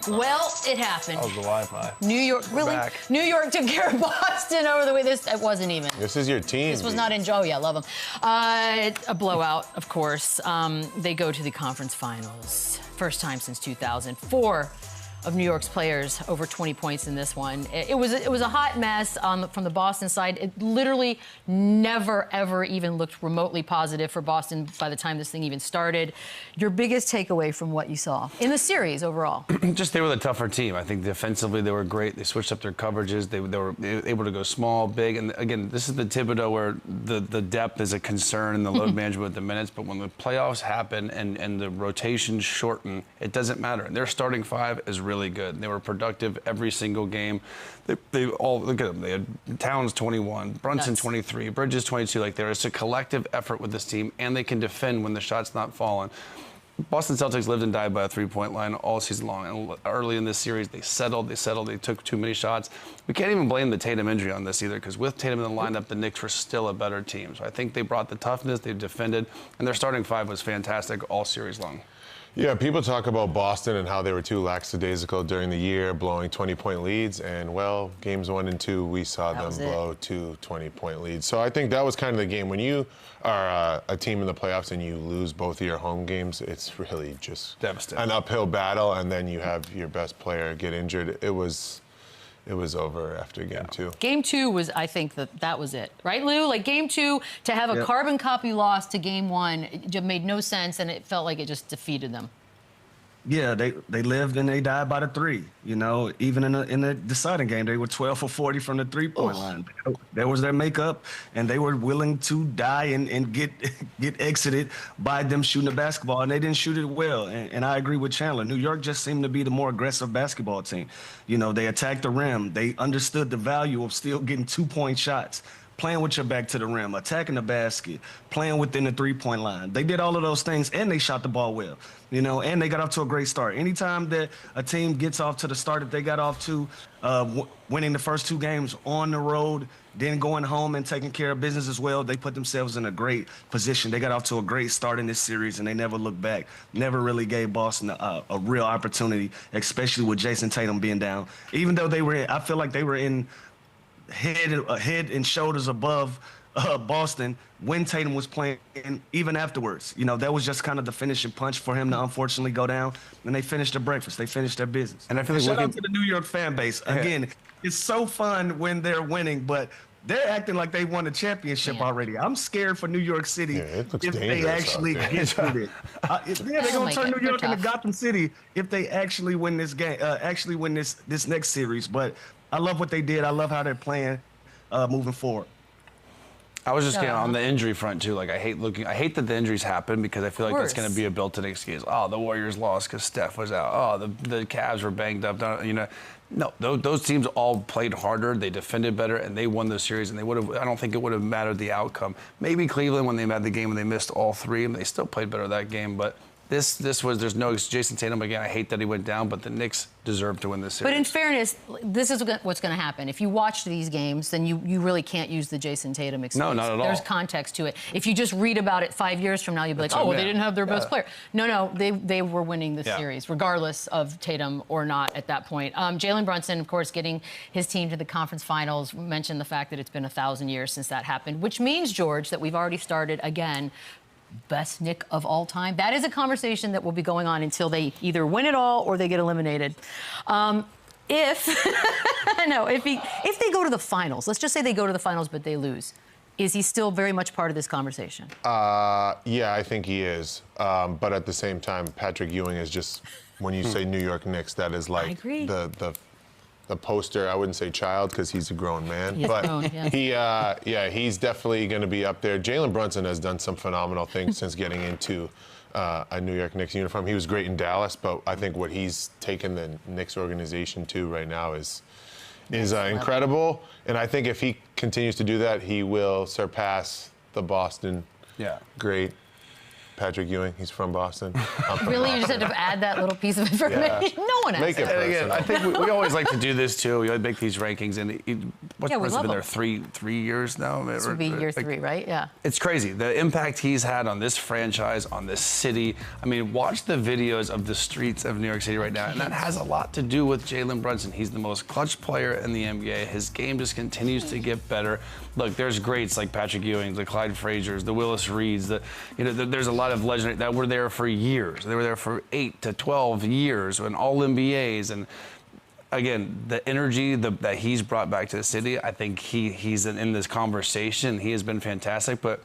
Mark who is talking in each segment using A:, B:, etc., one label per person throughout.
A: Well, it happened.
B: That was the Wi-Fi.
A: New York, really?
B: Back.
A: New York took care of Boston over the way. It wasn't even.
C: This is your team.
A: This was not in. Oh, yeah, love them. A blowout, of course. They go to the conference finals. First time since 2004. Of New York's players over 20 points in this one. It was a hot mess from the Boston side. It literally never, ever even looked remotely positive for Boston by the time this thing even started. Your biggest takeaway from what you saw in the series overall?
B: Just they were the tougher team. I think defensively they were great. They switched up their coverages. They were able to go small, big. And again, this is the Thibodeau where the depth is a concern and the load management with the minutes. But when the playoffs happen and the rotations shorten, it doesn't matter. And their starting five is really good. They were productive every single game. They all, look at them. They had Towns 21, Brunson 23, Bridges 22. Like, there is a collective effort with this team, and they can defend when the shot's not falling. Boston Celtics lived and died by a three-point line all season long. And early in this series, they settled. They took too many shots. We can't even blame the Tatum injury on this either, because with Tatum in the lineup, the Knicks were still a better team. So I think they brought the toughness, they defended, and their starting five was fantastic all series long.
C: Yeah, people talk about Boston and how they were too lackadaisical during the year, blowing 20-point leads. And, well, games 1 and 2, we saw them blow 2 20-point leads. So I think that was kind of the game. When you are a team in the playoffs and you lose both of your home games, it's really just
B: devastating.
C: An uphill battle. And then you have your best player get injured. It was over after game 2.
A: Game 2 was, I think, that was it. Right, Lou? Like, game 2, to have a carbon copy loss to game 1, it just made no sense, and it felt like it just defeated them.
D: Yeah, they lived and they died by the 3. You know, even in the deciding game, they were 12 for 40 from the 3-point line. That was their makeup, and they were willing to die and get exited by them shooting the basketball, and they didn't shoot it well. And I agree with Chandler. New York just seemed to be the more aggressive basketball team. You know, they attacked the rim. They understood the value of still getting 2-point shots, playing with your back to the rim, attacking the basket, playing within the 3-point line. They did all of those things, and they shot the ball well, you know, and they got off to a great start. Anytime that a team gets off to the start that they got off to, winning the first 2 games on the road, then going home and taking care of business as well, they put themselves in a great position. They got off to a great start in this series, and they never looked back. Never really gave Boston a real opportunity, especially with Jason Tatum being down. Even though I feel like they were in head and shoulders above Boston when Tatum was playing, even afterwards. You know, that was just kind of the finishing punch for him to unfortunately go down. And they finished their breakfast. They finished their business.
B: And I feel like
D: shout out to the New York fan base. Again, it's so fun when they're winning, but they're acting like they won a championship already. I'm scared for New York City if they actually get through it. They're going to turn New York into Gotham City if they actually win this game, this next series. But I love what they did. I love how they're playing moving forward.
B: I was just getting on the injury front too. Like, I hate that the injuries happen, because I feel like that's going to be a built-in excuse. Oh, the Warriors lost because Steph was out. Oh, the Cavs were banged up. You know, no, those teams all played harder. They defended better, and they won the series. And they would have. I don't think it would have mattered the outcome. Maybe Cleveland, when they had the game and they missed all 3, and they still played better that game, but. There's no Jason Tatum again. I hate that he went down, but the Knicks deserve to win this series.
A: But in fairness, this is what's going to happen. If you watch these games, then you really can't use the Jason Tatum excuse.
B: No, not at all.
A: There's context to it. If you just read about it 5 years from now, you'll be like, oh, well, they didn't have their best player. No, they were winning the series, regardless of Tatum or not at that point. Jalen Brunson, of course, getting his team to the conference finals, mentioned the fact that it's been 1,000 years since that happened, which means, George, that we've already started again. Best Knick of all time. That is a conversation that will be going on until they either win it all or they get eliminated. If they go to the finals, let's just say they go to the finals but they lose, is he still very much part of this conversation?
C: Yeah, I think he is. But at the same time, Patrick Ewing is just, when you say New York Knicks, that is like the poster. I wouldn't say child, because he's a grown man, he's definitely going to be up there. Jalen Brunson has done some phenomenal things since getting into a New York Knicks uniform. He was great in Dallas, but I think what he's taken the Knicks organization to right now is incredible. And I think if he continues to do that, he will surpass the Boston great Patrick Ewing. He's from Boston.
A: Really, you just had to add that little piece of information. Yeah. No one
C: Make it
B: again, I think we always like to do this too. We make these rankings, and what's been there 3 years now.
A: This would be year 3, right? Yeah.
B: It's crazy the impact he's had on this franchise, on this city. I mean, watch the videos of the streets of New York City right now, and that has a lot to do with Jalen Brunson. He's the most clutch player in the NBA. His game just continues to get better. Look, there's greats like Patrick Ewing, the Clyde Frazier's, the Willis Reeds. There's a lot of legendary that were there for years. They were there for 8 to 12 years, and all NBAs. And again, the energy that he's brought back to the city, I think he's in this conversation. He has been fantastic, but.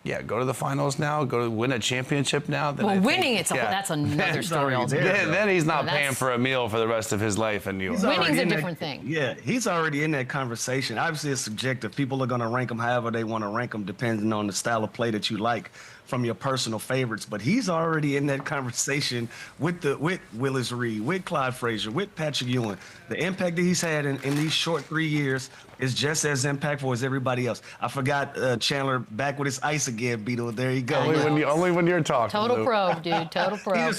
B: Yeah, go to the finals now. Go to win a championship now.
A: Well, winning that's another story altogether.
B: Then he's not paying for a meal for the rest of his life in New York.
A: Winning's a different thing.
D: Yeah, he's already in that conversation. Obviously, it's subjective. People are going to rank him however they want to rank him, depending on the style of play that you like from your personal favorites. But he's already in that conversation with Willis Reed, with Clyde Frazier, with Patrick Ewing. The impact that he's had in these short 3 years is just as impactful as everybody else. I forgot Chandler back with his ice again, Beadle. There you go.
B: Only when you're talking.
A: Total pro, dude. Total pro.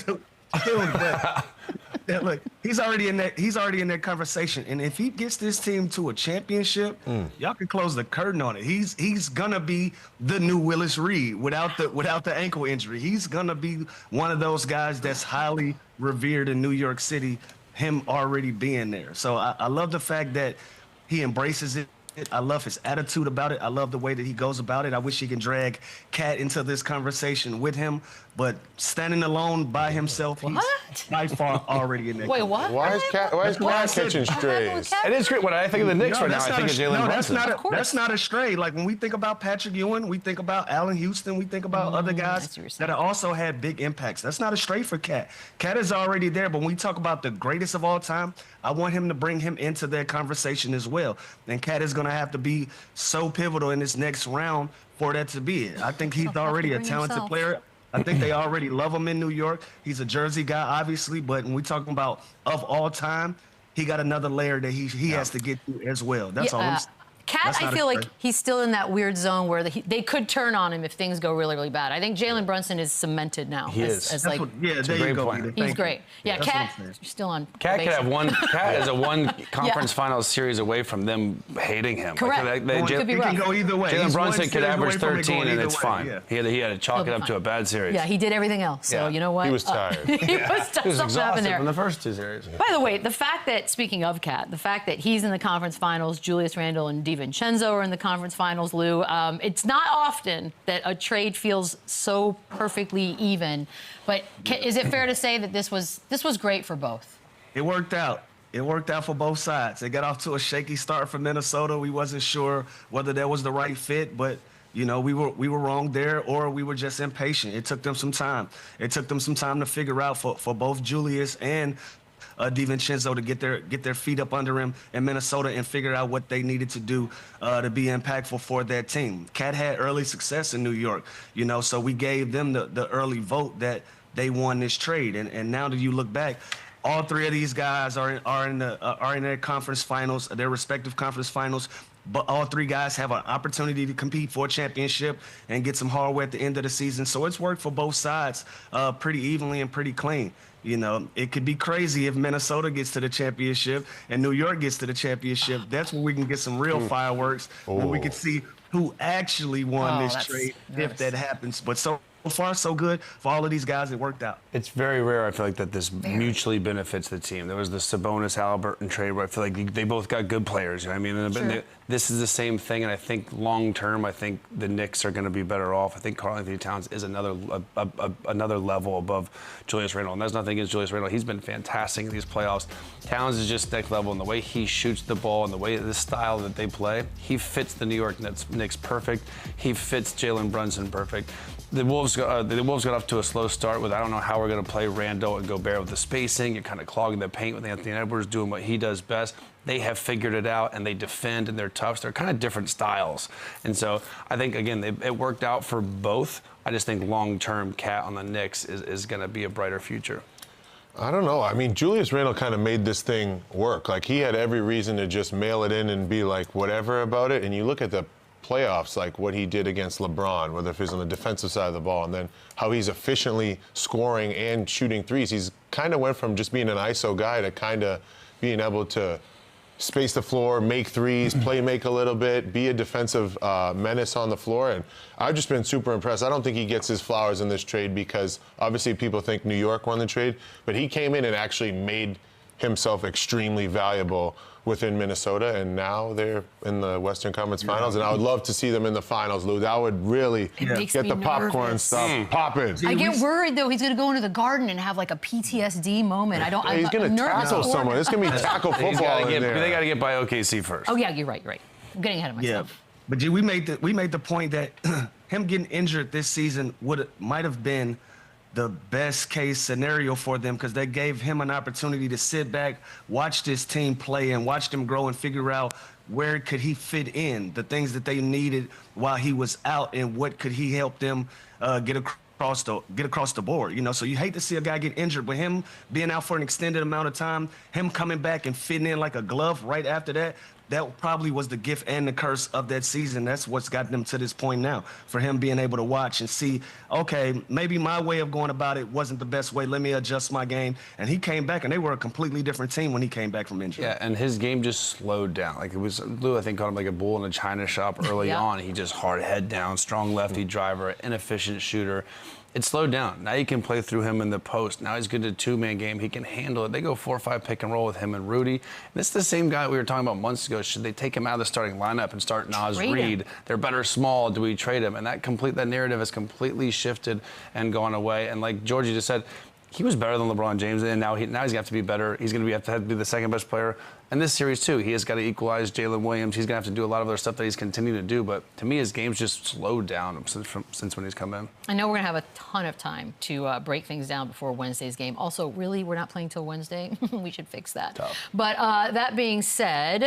D: Look, he's already in that conversation, and if he gets this team to a championship, y'all can close the curtain on it. He's gonna be the new Willis Reed without the ankle injury. He's gonna be one of those guys that's highly revered in New York City. Him already being there, so I love the fact that he embraces it. I love his attitude about it. I love the way that he goes about it. I wish he can drag Cat into this conversation with him, but standing alone by himself, he's by far already in there.
A: Wait, what?
C: Why is Cat catching strays?
B: It is great. When I think of the Knicks right now, I think of Jalen Brunson.
D: That's not a stray. Like when we think about Patrick Ewing, we think about Allen Houston, we think about other guys that have also had big impacts. That's not a stray for Cat. Cat is already there, but when we talk about the greatest of all time, I want him to bring him into that conversation as well. And Cat is going to have to be so pivotal in this next round for that to be it. I think he's already a talented player. I think they already love him in New York. He's a Jersey guy, obviously, but when we're talking about of all time, he got another layer that he has to get to as well. That's all I'm saying.
A: Cat, I feel like he's still in that weird zone where they could turn on him if things go really, really bad. I think Jalen Brunson is cemented now.
B: He is.
D: There you go.
A: He's great. Yeah, Cat, you're still on.
B: Cat could have one. Cat is a one conference finals series away from them hating him.
A: Correct.
D: He can go either way.
B: Jalen Brunson could average 13 and it's fine. Yeah. He had to chalk it up to a bad series.
A: Yeah, he did everything else. So you know what?
C: He was tired.
A: He was
B: exhausted from the first 2 series.
A: By the way, the fact that, speaking of Cat, the fact that he's in the conference finals, Julius Randle and DiVincenzo are in the conference finals, Lou. It's not often that a trade feels so perfectly even, but is it fair to say that this was great for both?
D: It worked out. It worked out for both sides. They got off to a shaky start for Minnesota. We wasn't sure whether that was the right fit, but we were wrong there, or we were just impatient. It took them some time. It took them some time to figure out for both Julius and DiVincenzo to get their feet up under him in Minnesota and figure out what they needed to do to be impactful for that team. Cat had early success in New York, so we gave them the early vote that they won this trade. And now that you look back, all 3 of these guys are in their conference finals, their respective conference finals. But all 3 guys have an opportunity to compete for a championship and get some hardware at the end of the season. So it's worked for both sides pretty evenly and pretty clean. It could be crazy if Minnesota gets to the championship and New York gets to the championship. That's where we can get some real fireworks, when we can see who actually won this trade if that happens. But so far, so good for all of these guys. It worked out.
B: It's very rare, I feel like, that this mutually benefits the team. There was the Sabonis-Halliburton trade where I feel like they both got good players. I mean, this is the same thing, and I think long-term, I think the Knicks are going to be better off. I think Karl Towns is another level above Julius Randle, and that's nothing against Julius Randle. He's been fantastic in these playoffs. Towns is just next level, and the way he shoots the ball and the way the style that they play, he fits the New York Knicks perfect. He fits Jalen Brunson perfect. The Wolves got off to a slow start with, I don't know how we're going to play Randle and Gobert with the spacing. You're kind of clogging the paint with Anthony Edwards doing what he does best. They have figured it out, and they defend, and they're tough. So they're kind of different styles. And so I think, again, it worked out for both. I just think long-term, Cat on the Knicks is going to be a brighter future.
C: I don't know. I mean, Julius Randle kind of made this thing work. Like, he had every reason to just mail it in and be like whatever about it. And you look at the playoffs, like what he did against LeBron, whether if he's on the defensive side of the ball, and then how he's efficiently scoring and shooting threes. He's kind of went from just being an ISO guy to kind of being able to space the floor, make threes, play make a little bit, be a defensive menace on the floor. And I've just been super impressed. I don't think he gets his flowers in this trade because obviously people think New York won the trade, but he came in and actually made himself extremely valuable within Minnesota, and now they're in the Western Conference Finals, and I would love to see them in the finals, Lou. That would really get the popcorn stuff popping.
A: I get worried, though. He's going to go into the Garden and have like a PTSD moment.
C: He's going to tackle someone. It's going to be tackle football in there.
B: They got to get by OKC first.
A: Oh, yeah, you're right. I'm getting ahead of myself.
D: Yeah, but we made the point that him getting injured this season might have been the best case scenario for them because they gave him an opportunity to sit back, watch this team play, and watch them grow and figure out where could he fit in, the things that they needed while he was out, and what could he help them get across the board. You know, so you hate to see a guy get injured, but him being out for an extended amount of time, him coming back and fitting in like a glove right after that, that probably was the gift and the curse of that season. That's what's gotten them to this point now, for him being able to watch and see, okay, maybe my way of going about it wasn't the best way. Let me adjust my game. And he came back, and they were a completely different team when he came back from injury.
B: Yeah, and his game just slowed down. Like, it was, Lou, I think, called him like a bull in a china shop early on. He just hard head down, strong lefty driver, inefficient shooter. It slowed down. Now you can play through him in the post. Now he's good at a two-man game. He can handle it. They go 4-5 pick and roll with him and Rudy. This is the same guy we were talking about months ago. Should they take him out of the starting lineup and start Naz Reid? They're better small. Do we trade him? And that narrative has completely shifted and gone away. And like Georgie just said, he was better than LeBron James, and now he's going to have to be better. He's going to have to be the second best player. And this series, too, he has got to equalize Jalen Williams. He's going to have to do a lot of other stuff that he's continuing to do. But to me, his game's just slowed down since when he's come in.
A: I know we're going to have a ton of time to break things down before Wednesday's game. Also, really, we're not playing till Wednesday. We should fix that.
B: Tough.
A: But that being said,